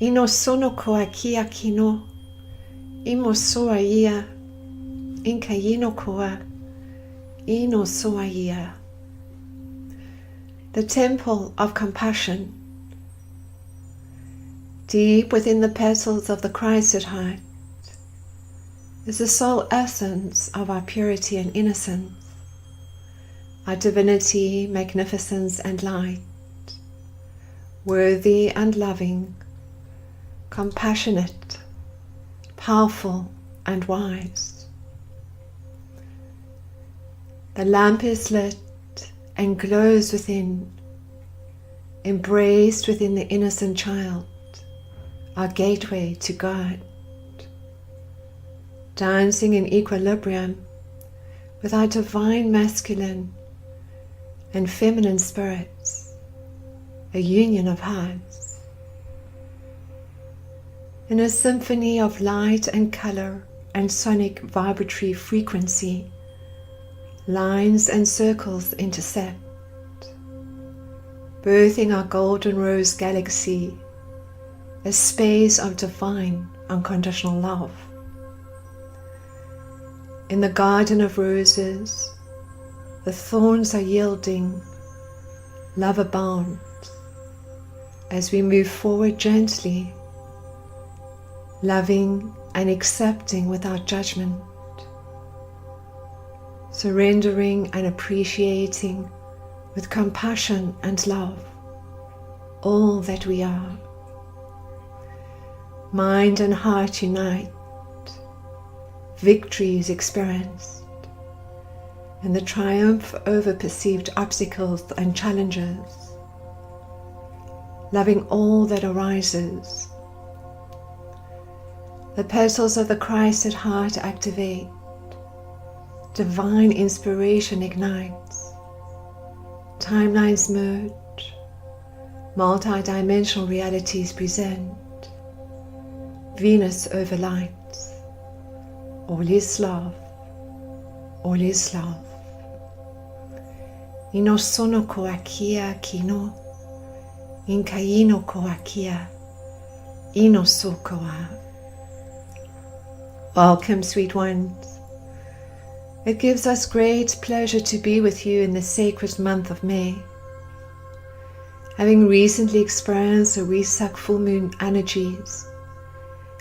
Ino sono ko aquí aquí no. Imo soa ia. Inka ino koa. Ino soa ia. The temple of compassion. Deep within the petals of the Christ at heart is the soul essence of our purity and innocence, our divinity, magnificence and light, worthy and loving, compassionate, powerful and wise. The lamp is lit and glows within, embraced within the innocent child, our gateway to God, dancing in equilibrium with our divine masculine and feminine spirits, a union of hearts. In a symphony of light and color and sonic vibratory frequency, lines and circles intersect, birthing our golden rose galaxy, a space of divine unconditional love. In the garden of roses, the thorns are yielding, love abounds as we move forward gently, loving and accepting without judgment, surrendering and appreciating with compassion and love all that we are. Mind and heart unite, victory is experienced, and the triumph over perceived obstacles and challenges, loving all that arises. The petals of the Christ at heart activate, divine inspiration ignites, timelines merge, multi-dimensional realities present, Venus overlights, all is love, all is love. Ino sono ko akia kino, inka ino ko akia, ino so koa. Welcome, sweet ones. It gives us great pleasure to be with you in the sacred month of May. Having recently experienced the Wesak Full Moon energies,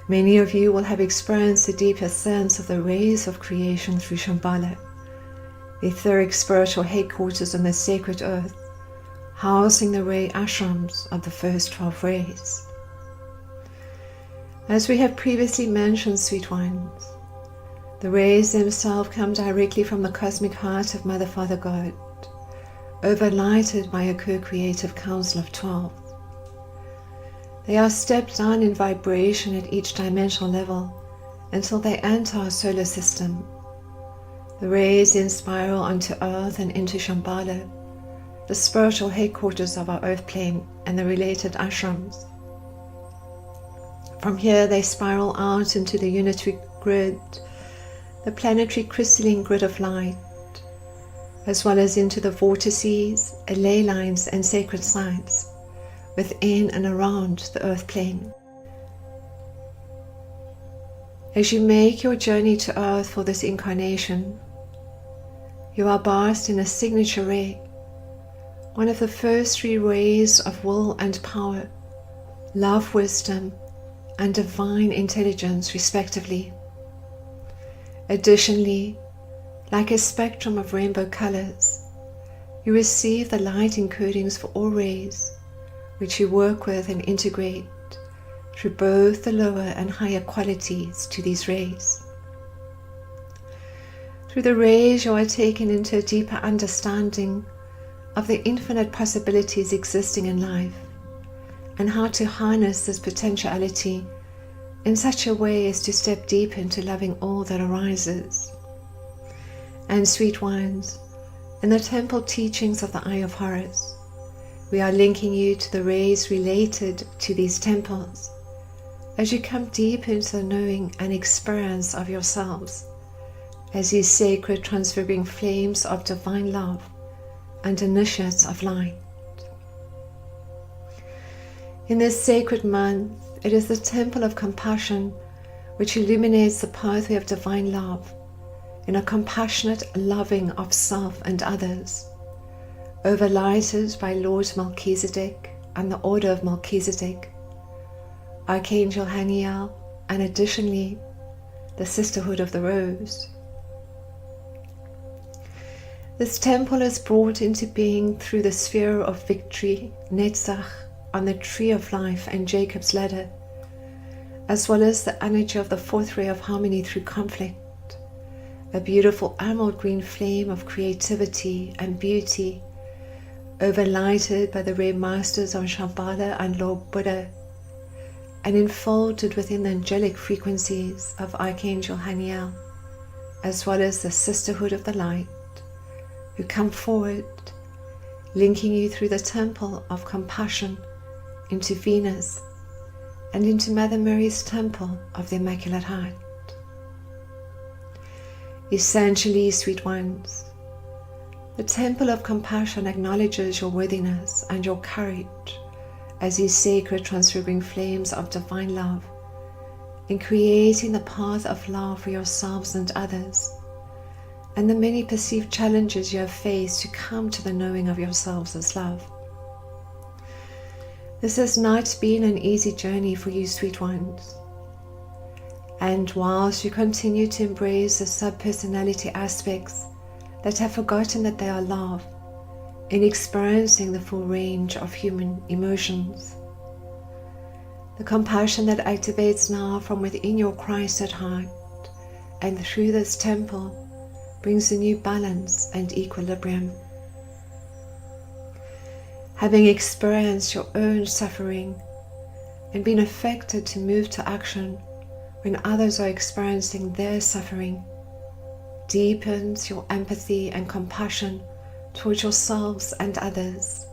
many of you will have experienced a deeper sense of the rays of creation through Shamballa, the etheric spiritual headquarters on the sacred earth, housing the ray ashrams of the first 12 rays. As we have previously mentioned, sweet ones, the rays themselves come directly from the cosmic heart of Mother Father God, overlighted by a co-creative council of 12. They are stepped down in vibration at each dimensional level until they enter our solar system. The rays then spiral onto Earth and into Shamballa, the spiritual headquarters of our Earth plane and the related ashrams. From here they spiral out into the unitary grid, the planetary crystalline grid of light, as well as into the vortices, leylines and sacred sites within and around the earth plane. As you make your journey to earth for this incarnation, you are bathed in a signature ray, one of the first 3 rays of will and power, love, wisdom, and divine intelligence respectively. Additionally, like a spectrum of rainbow colors, you receive the light encodings for all rays, which you work with and integrate through both the lower and higher qualities to these rays. Through the rays you are taken into a deeper understanding of the infinite possibilities existing in life and how to harness this potentiality in such a way as to step deep into loving all that arises. And sweet ones, in the temple teachings of the Eye of Horus, we are linking you to the rays related to these temples as you come deep into the knowing and experience of yourselves as these sacred transfiguring flames of divine love and initiates of light. In this sacred month, It is the temple of compassion which illuminates the pathway of divine love in a compassionate loving of self and others, overlighted by Lord Melchizedek and the Order of Melchizedek, Archangel Haniel, and additionally the Sisterhood of the Rose. This temple is brought into being through the sphere of victory, Netzach, on the Tree of Life and Jacob's Ladder, as well as the energy of the fourth ray of harmony through conflict, a beautiful emerald green flame of creativity and beauty, overlighted by the ray masters of Shamballa and Lord Buddha, and enfolded within the angelic frequencies of Archangel Haniel, as well as the Sisterhood of the Light, who come forward, linking you through the temple of compassion into Venus and into Mother Mary's temple of the Immaculate Heart. Essentially, sweet ones, the temple of compassion acknowledges your worthiness and your courage as these sacred transfiguring flames of divine love in creating the path of love for yourselves and others, and the many perceived challenges you have faced to come to the knowing of yourselves as love. This has not been an easy journey for you, sweet ones. And whilst you continue to embrace the sub-personality aspects that have forgotten that they are love, in experiencing the full range of human emotions, the compassion that activates now from within your Christ at heart and through this temple brings a new balance and equilibrium. Having experienced your own suffering and been affected to move to action when others are experiencing their suffering, deepens your empathy and compassion towards yourselves and others.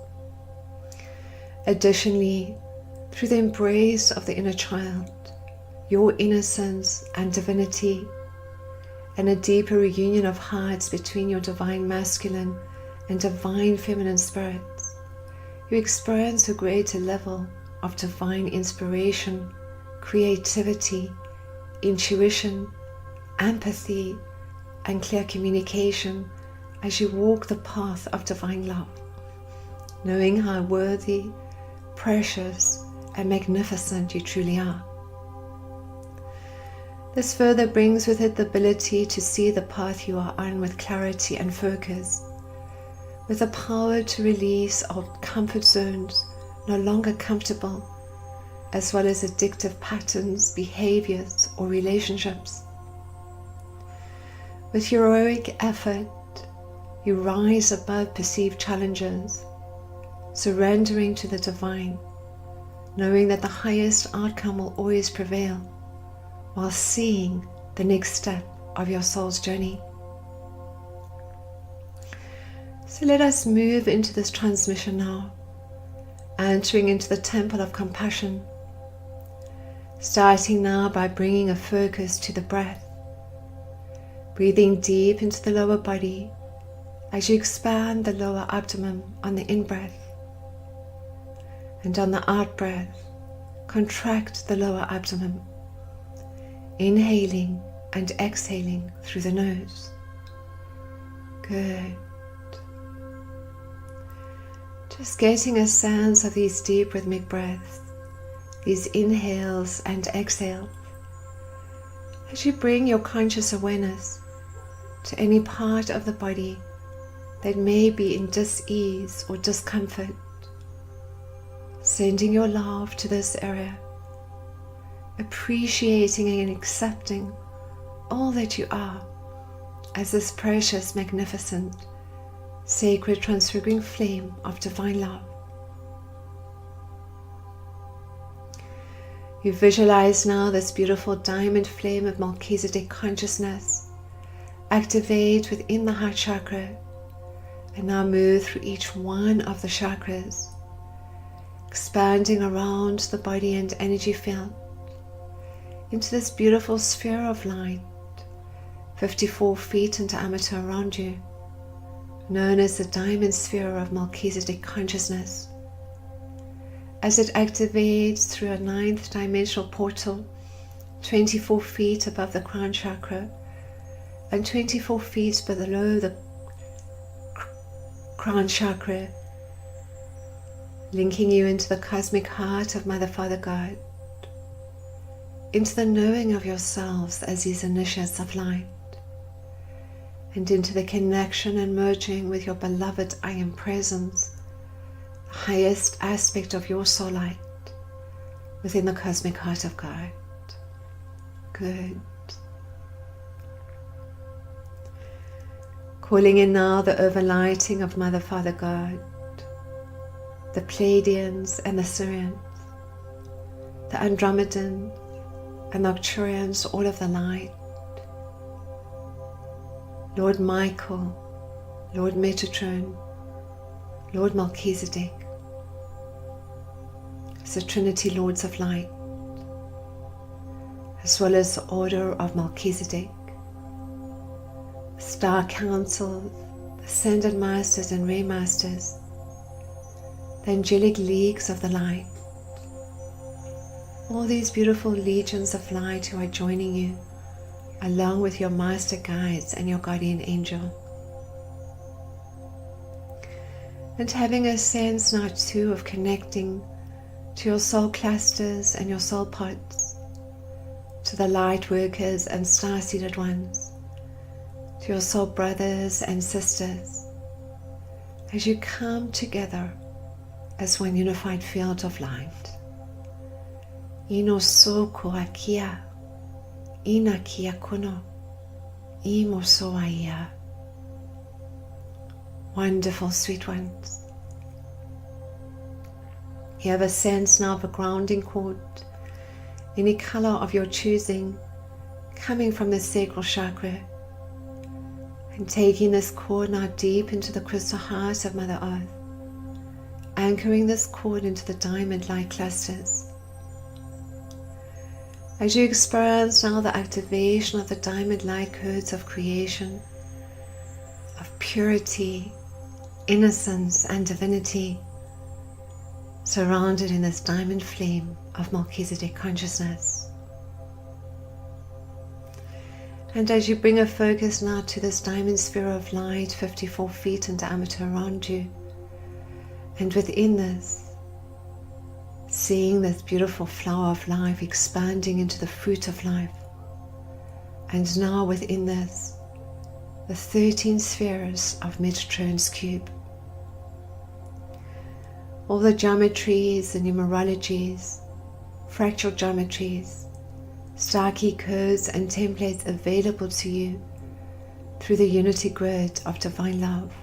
Additionally, through the embrace of the inner child, your innocence and divinity, and a deeper reunion of hearts between your divine masculine and divine feminine spirits, you experience a greater level of divine inspiration, creativity, intuition, empathy, and clear communication as you walk the path of divine love, knowing how worthy, precious, and magnificent you truly are. This further brings with it the ability to see the path you are on with clarity and focus, with the power to release old comfort zones no longer comfortable, as well as addictive patterns, behaviors, or relationships. With heroic effort, you rise above perceived challenges, surrendering to the divine, knowing that the highest outcome will always prevail, while seeing the next step of your soul's journey. So let us move into this transmission now, entering into the temple of compassion, starting now by bringing a focus to the breath, breathing deep into the lower body as you expand the lower abdomen on the in-breath, and on the out-breath, contract the lower abdomen, inhaling and exhaling through the nose. Good. Just getting a sense of these deep rhythmic breaths, these inhales and exhales, as you bring your conscious awareness to any part of the body that may be in dis-ease or discomfort, sending your love to this area, appreciating and accepting all that you are as this precious, magnificent, sacred, transfiguring flame of divine love. You visualize now this beautiful diamond flame of Melchizedek consciousness activate within the heart chakra, and now move through each one of the chakras, expanding around the body and energy field into this beautiful sphere of light, 54 feet in diameter around you, known as the diamond sphere of Melchizedek consciousness. as it activates through a 9th dimensional portal, 24 feet above the crown chakra and 24 feet below the crown chakra, linking you into the cosmic heart of Mother, Father, God, into the knowing of yourselves as these initiates of light, and into the connection and merging with your beloved I Am Presence, the highest aspect of your soul light within the cosmic heart of God. Good. Calling in now the overlighting of Mother, Father, God, the Pleiadians and the Sirians, the Andromedans and Nocturians, all of the light, Lord Michael, Lord Metatron, Lord Melchizedek, as the Trinity Lords of Light, as well as the Order of Melchizedek, the Star Council, the Ascended Masters and Ray Masters, the Angelic Leagues of the Light, all these beautiful legions of light who are joining you, along with your Master Guides and your Guardian Angel. And having a sense now too of connecting to your soul clusters and your soul pods, to the light workers and star-seated ones, to your soul brothers and sisters, as you come together as one unified field of light. Ino so koakia, ina kia kono, imo so aia. Wonderful, sweet ones. You have a sense now of a grounding cord, any color of your choosing, coming from the sacral chakra, and taking this cord now deep into the crystal heart of Mother Earth, anchoring this cord into the diamond light clusters. As you experience now the activation of the diamond light codes of creation, of purity, innocence and divinity, surrounded in this diamond flame of Melchizedek consciousness. And as you bring a focus now to this diamond sphere of light, 54 feet in diameter around you, and within this, seeing this beautiful flower of life expanding into the fruit of life, and now within this, the 13 spheres of Metatron's cube. All the geometries, the numerologies, fractal geometries, star key codes and templates available to you through the unity grid of divine love.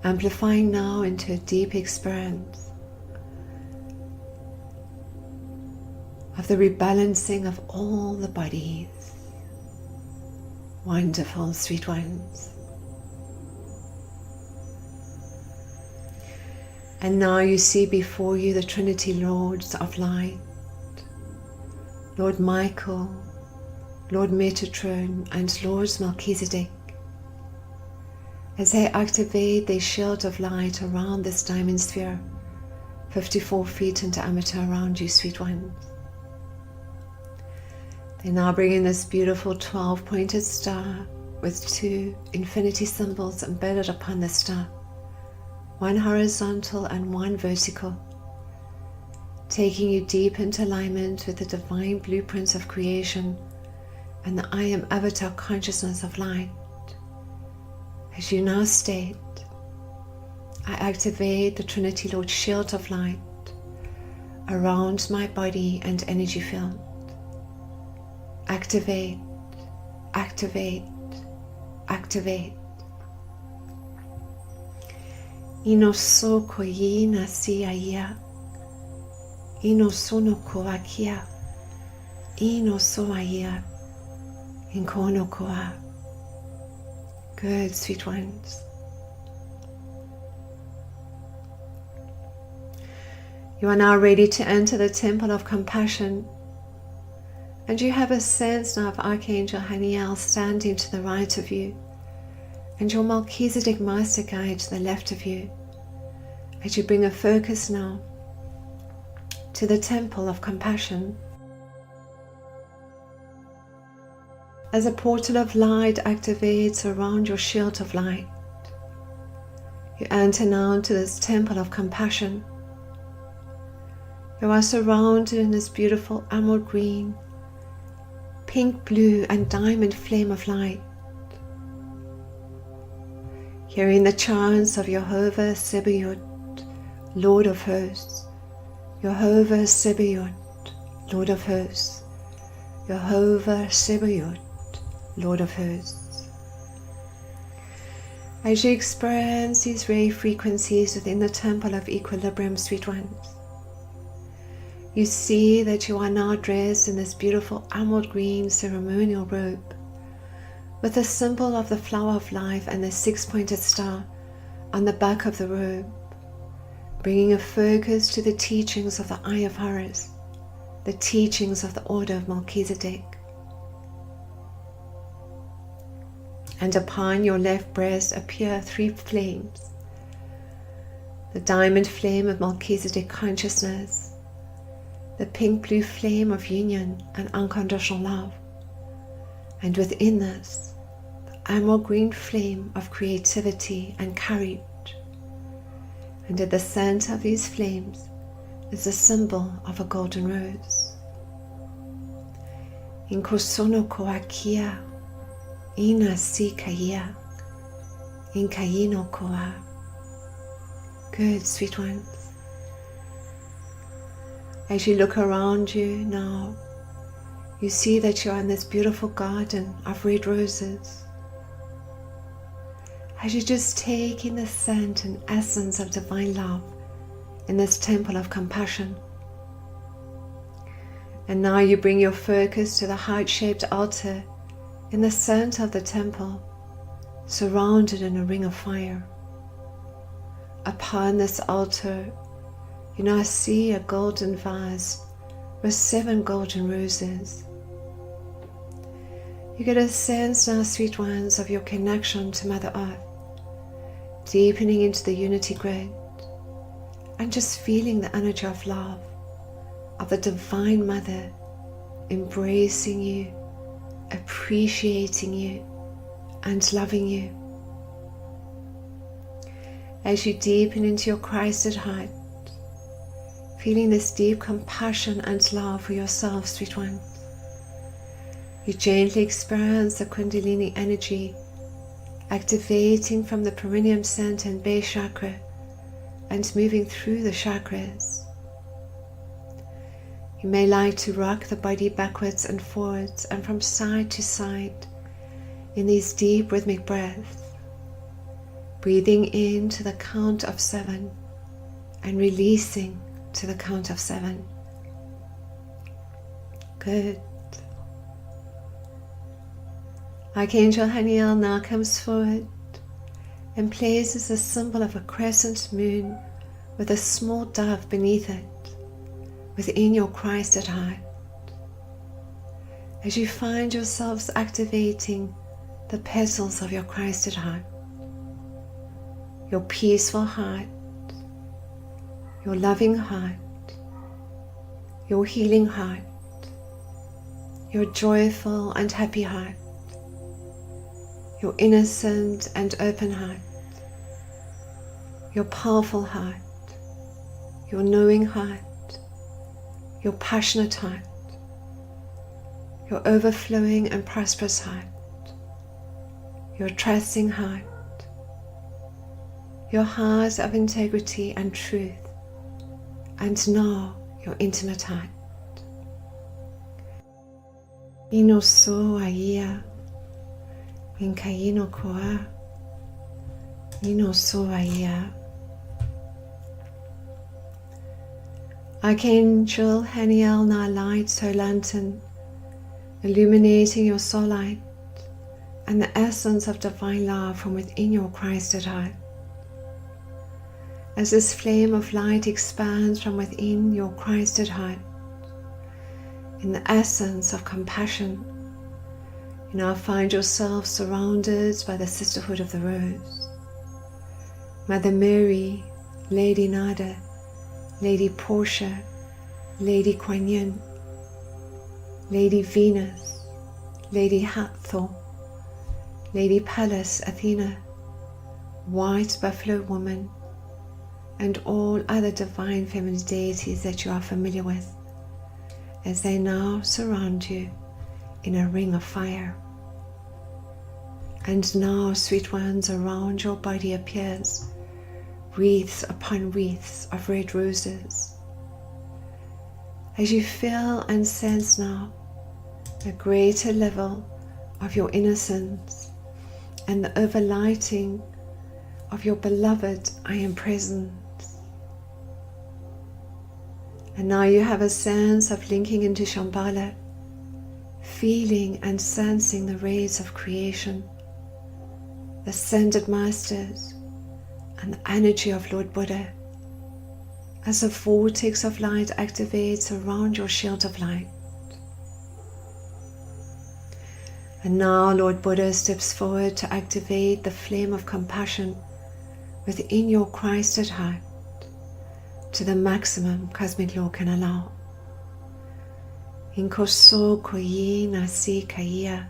Amplifying now into a deep experience of the rebalancing of all the bodies. Wonderful, sweet ones. And now you see before you the Trinity Lords of Light, Lord Michael, Lord Metatron, and Lord Melchizedek, as they activate their shield of light around this diamond sphere, 54 feet in diameter around you, sweet ones. They now bring in this beautiful 12-pointed star with 2 infinity symbols embedded upon the star, 1 horizontal and 1 vertical, taking you deep into alignment with the divine blueprints of creation and the I Am Avatar consciousness of light. As you now state, I activate the Trinity Lord shield of light around my body and energy field. Activate, activate, activate. Ino so koina siaya, ino sono koakia, ino so aya, inkono koa. Good, sweet ones. You are now ready to enter the temple of compassion. And you have a sense now of Archangel Haniel standing to the right of you, and your Melchizedek Master Guide to the left of you, as you bring a focus now to the temple of compassion. As a portal of light activates around your shield of light, you enter now into this temple of compassion. You are surrounded in this beautiful emerald green, pink, blue, and diamond flame of light. Hearing the chants of Jehovah Sabaoth, Lord of Hosts, Jehovah Sabaoth, Lord of Hosts, Jehovah Sabaoth, Lord of Hosts. As you experience these ray frequencies within the temple of equilibrium, sweet ones, you see that you are now dressed in this beautiful emerald green ceremonial robe with the symbol of the flower of life and the six-pointed star on the back of the robe, bringing a focus to the teachings of the Eye of Horus, the teachings of the Order of Melchizedek. And upon your left breast appear three flames: the diamond flame of Melchizedek consciousness, the pink-blue flame of union and unconditional love, and within this, the emerald green flame of creativity and courage. And at the center of these flames is the symbol of a golden rose. Inkosono koakia, ina si kaya, in kayino koa. Good, sweet ones. As you look around you now, you see that you are in this beautiful garden of red roses. As you just take in the scent and essence of divine love in this temple of compassion. And now you bring your focus to the heart-shaped altar in the center of the temple, surrounded in a ring of fire. Upon this altar, you now see a golden vase with 7 golden roses. You get a sense now, sweet ones, of your connection to Mother Earth, deepening into the unity grid, and just feeling the energy of love of the Divine Mother embracing you, appreciating you, and loving you. As you deepen into your Christed heart, feeling this deep compassion and love for yourself, sweet one, you gently experience the Kundalini energy activating from the perineum center and base chakra and moving through the chakras. You may like to rock the body backwards and forwards and from side to side in these deep rhythmic breaths, breathing in to the count of 7 and releasing to the count of 7. Good. Archangel Haniel now comes forward and places a symbol of a crescent moon with a small dove beneath it within your Christed heart. As you find yourselves activating the petals of your Christed heart, your peaceful heart, your loving heart, your healing heart, your joyful and happy heart, your innocent and open heart, your powerful heart, your knowing heart, your passionate heart, your overflowing and prosperous heart, your trusting heart, your heart of integrity and truth, and now your intimate heart. Ino so aia, in kaino koa, ino so aia. Archangel Haniel now lights her lantern, illuminating your soul light and the essence of divine love from within your Christed heart. As this flame of light expands from within your Christed heart, in the essence of compassion, you now find yourself surrounded by the Sisterhood of the Rose, Mother Mary, Lady Nada, Lady Portia, Lady Kuan Yin, Lady Venus, Lady Hathor, Lady Pallas Athena, White Buffalo Woman, and all other divine feminine deities that you are familiar with, as they now surround you in a ring of fire. And now, sweet ones, around your body appears wreaths upon wreaths of red roses. As you feel and sense now a greater level of your innocence and the overlighting of your beloved I Am Presence. And now you have a sense of linking into Shamballa, feeling and sensing the rays of creation, the ascended masters, and the energy of Lord Buddha, as a vortex of light activates around your shield of light. And now Lord Buddha steps forward to activate the flame of compassion within your Christed heart to the maximum cosmic law can allow. Inkoso koyi nasi kaya,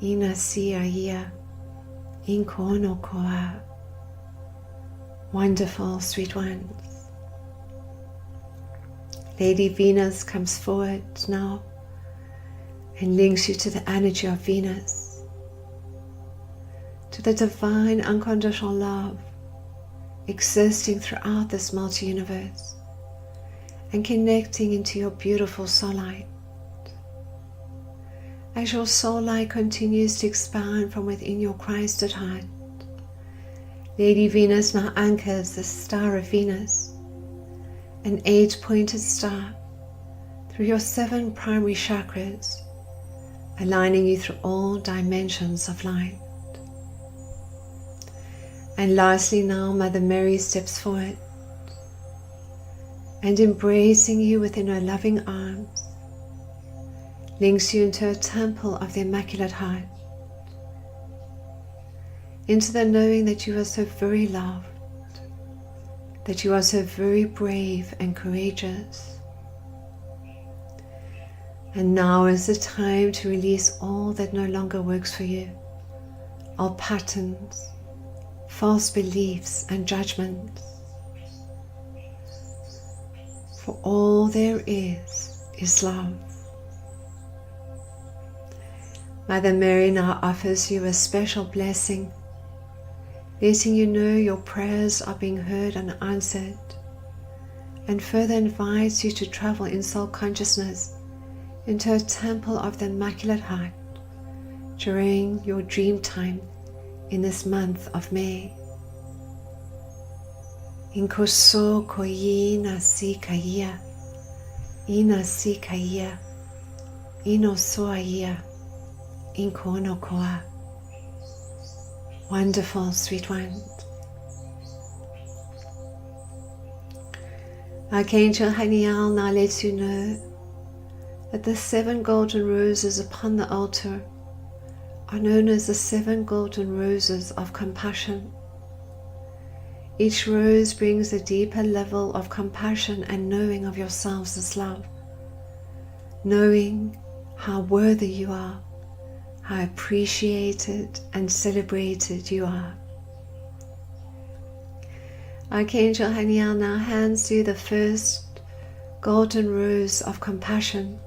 inasi aya, inkono koa. Wonderful, sweet ones. Lady Venus comes forward now and links you to the energy of Venus, to the divine unconditional love existing throughout this multi-universe and connecting into your beautiful soul light. As your soul light continues to expand from within your Christed heart, Lady Venus now anchors the Star of Venus, an 8-pointed star, through your 7 primary chakras, aligning you through all dimensions of light. And lastly now, Mother Mary steps forward and, embracing you within her loving arms, links you into a temple of the Immaculate Heart, into the knowing that you are so very loved, that you are so very brave and courageous. And now is the time to release all that no longer works for you, all patterns, false beliefs and judgments. For all there is love. Mother Mary now offers you a special blessing, letting you know your prayers are being heard and answered, and further invites you to travel in soul consciousness into a temple of the Immaculate Heart during your dream time in this month of May. Inkoso koyi nasi kaya, inasi kaya, inosoaya, inkono koa. Wonderful, sweet ones. Archangel Haniel now lets you know that the 7 golden roses upon the altar are known as the 7 golden roses of compassion. Each rose brings a deeper level of compassion and knowing of yourselves as love, knowing how worthy you are, how appreciated and celebrated you are. Archangel Haniel now hands you the first golden rose of compassion,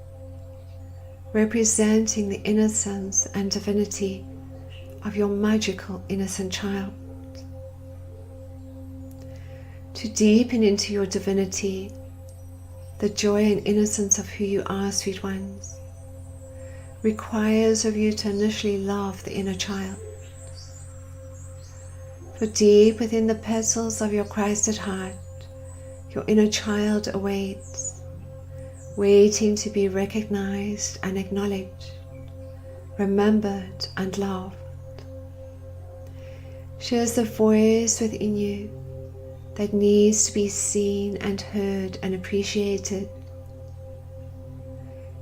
representing the innocence and divinity of your magical innocent child. To deepen into your divinity, the joy and innocence of who you are, sweet ones, requires of you to initially love the inner child. For deep within the petals of your Christed heart, your inner child awaits, waiting to be recognized and acknowledged, remembered and loved. She is the voice within you that needs to be seen and heard and appreciated.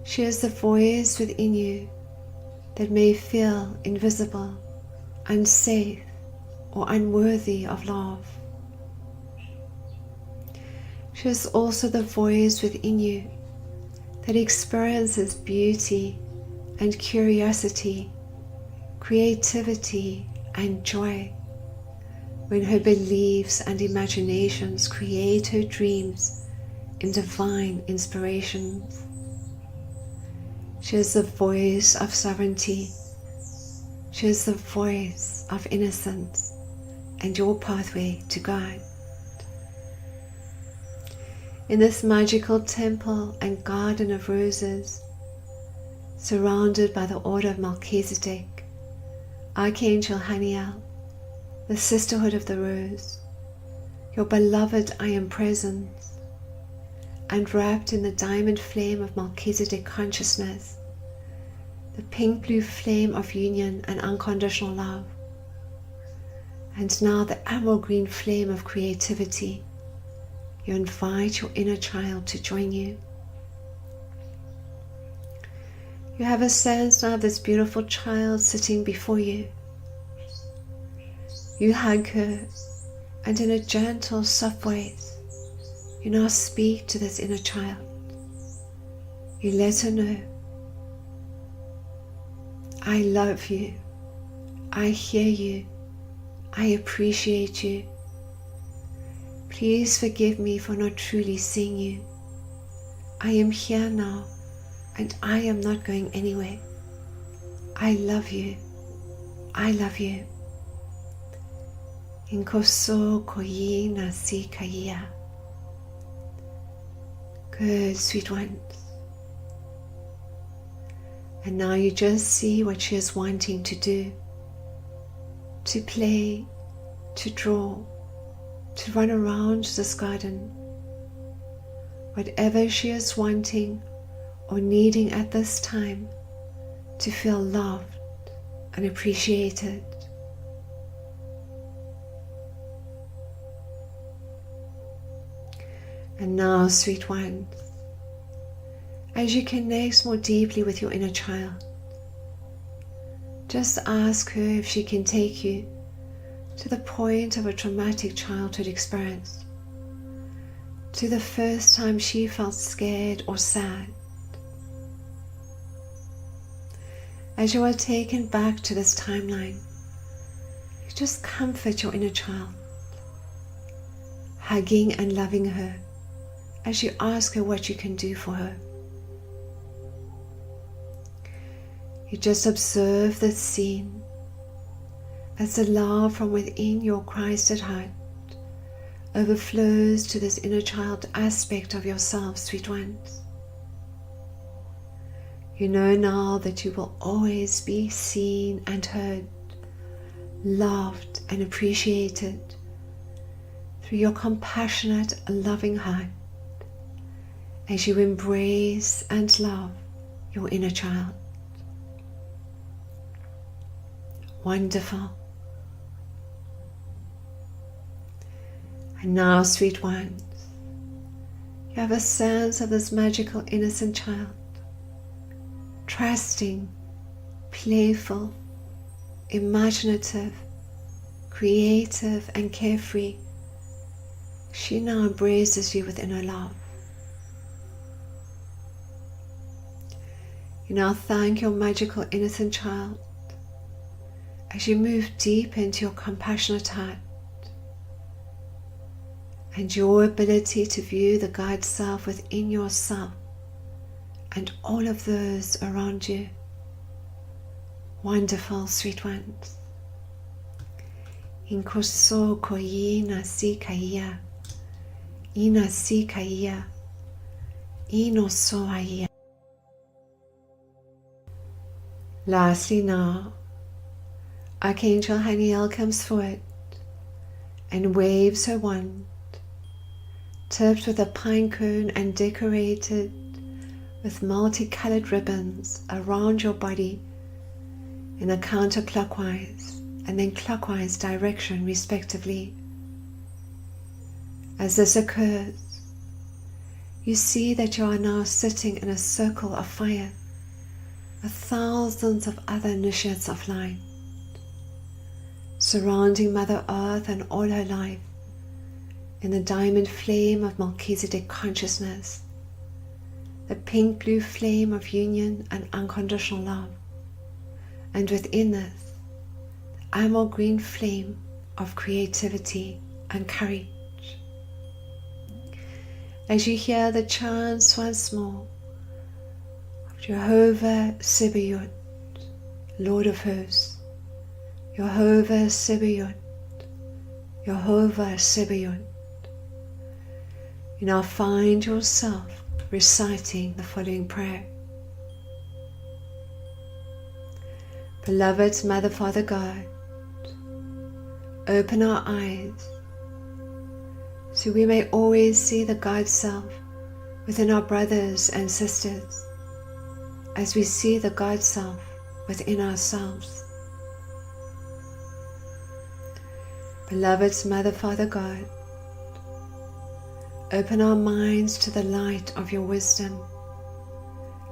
She is the voice within you that may feel invisible, unsafe, or unworthy of love. She is also the voice within you that experiences beauty and curiosity, creativity and joy, when her beliefs and imaginations create her dreams in divine inspirations. She is the voice of sovereignty. She is the voice of innocence and your pathway to God. In this magical temple and garden of roses, surrounded by the order of Melchizedek, Archangel Haniel, the Sisterhood of the Rose, your beloved I Am Presence, and wrapped in the diamond flame of Melchizedek consciousness, the pink-blue flame of union and unconditional love, and now the emerald green flame of creativity, you invite your inner child to join you. You have a sense now of this beautiful child sitting before you. You hug her, and in a gentle, soft voice, you now speak to this inner child. You let her know, I love you, I hear you, I appreciate you. Please forgive me for not truly seeing you. I am here now, and I am not going anywhere. I love you. I love you. Inkoso koyi nasi kaya. Good, sweet ones. And now you just see what she is wanting to do. To play, to draw, to run around this garden. Whatever she is wanting or needing at this time, to feel loved and appreciated. And now, sweet ones, as you connect more deeply with your inner child, just ask her if she can take you to the point of a traumatic childhood experience, to the first time she felt scared or sad. As you are taken back to this timeline, you just comfort your inner child, hugging and loving her as you ask her what you can do for her. You just observe this scene as the love from within your Christed heart overflows to this inner child aspect of yourself, sweet ones. You know now that you will always be seen and heard, loved and appreciated through your compassionate, loving heart as you embrace and love your inner child. Wonderful. And now, sweet ones, you have a sense of this magical innocent child, trusting, playful, imaginative, creative and carefree. She now embraces you with inner love. You now thank your magical innocent child as you move deep into your compassionate heart and your ability to view the God self within yourself and all of those around you. Wonderful, sweet ones. Inkoso koyi nasi kaya, inasi kaya, inoso aya. Lastly now, Archangel Haniel comes forward and waves her wand, tipped with a pine cone and decorated with multicolored ribbons around your body in a counterclockwise and then clockwise direction respectively. As this occurs, you see that you are now sitting in a circle of fire with thousands of other initiates of light, surrounding Mother Earth and all her life in the diamond flame of Melchizedek consciousness, the pink-blue flame of union and unconditional love, and within this, the emerald green flame of creativity and courage. As you hear the chants once more of Jehovah Sabaoth, Lord of Hosts, Jehovah Sabaoth, Jehovah Sabaoth, you now find yourself reciting the following prayer. Beloved Mother, Father, God, open our eyes so we may always see the God Self within our brothers and sisters, as we see the God Self within ourselves. Beloved Mother, Father, God, open our minds to the light of your wisdom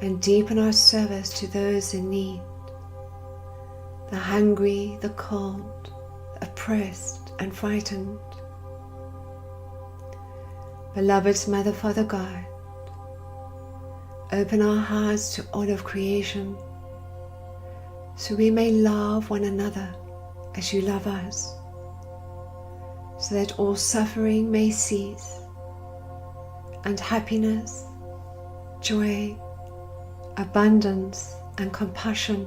and deepen our service to those in need, the hungry, the cold, the oppressed and frightened. Beloved Mother, Father, God, open our hearts to all of creation so we may love one another as you love us, so that all suffering may cease and happiness, joy, abundance and compassion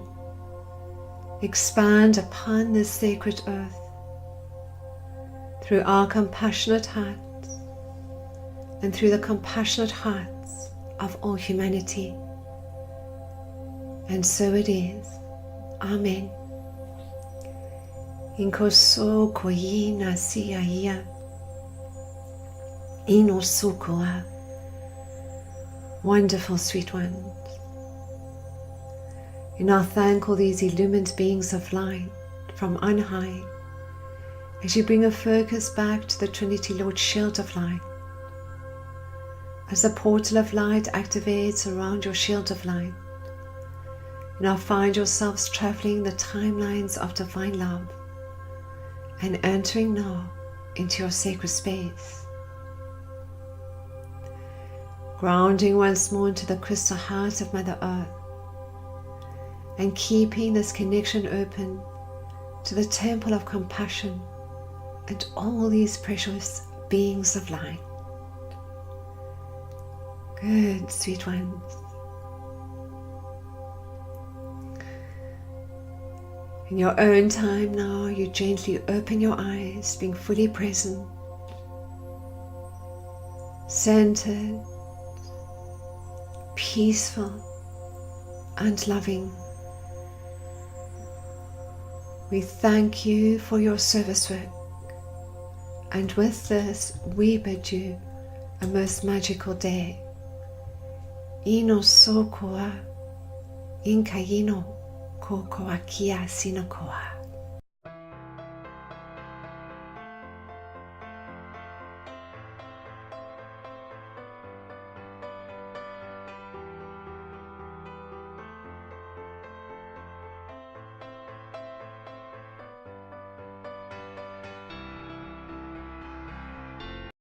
expand upon this sacred earth through our compassionate hearts and through the compassionate hearts of all humanity. And so it is. Amen. Inkoso koyina siya inosukoa. Wonderful sweet ones. You now thank all these illumined beings of light from on high as you bring a focus back to the Trinity Lord shield of light. As the portal of light activates around your shield of light, you now find yourselves traveling the timelines of divine love and entering now into your sacred space. Grounding once more into the crystal heart of Mother Earth and keeping this connection open to the temple of compassion and all these precious beings of light. Good, sweet ones. In your own time now, you gently open your eyes, being fully present, centered, peaceful, and loving. We thank you for your service work, and with this, we bid you a most magical day. Ino sokoa, inka ino kokoakia sinokoa.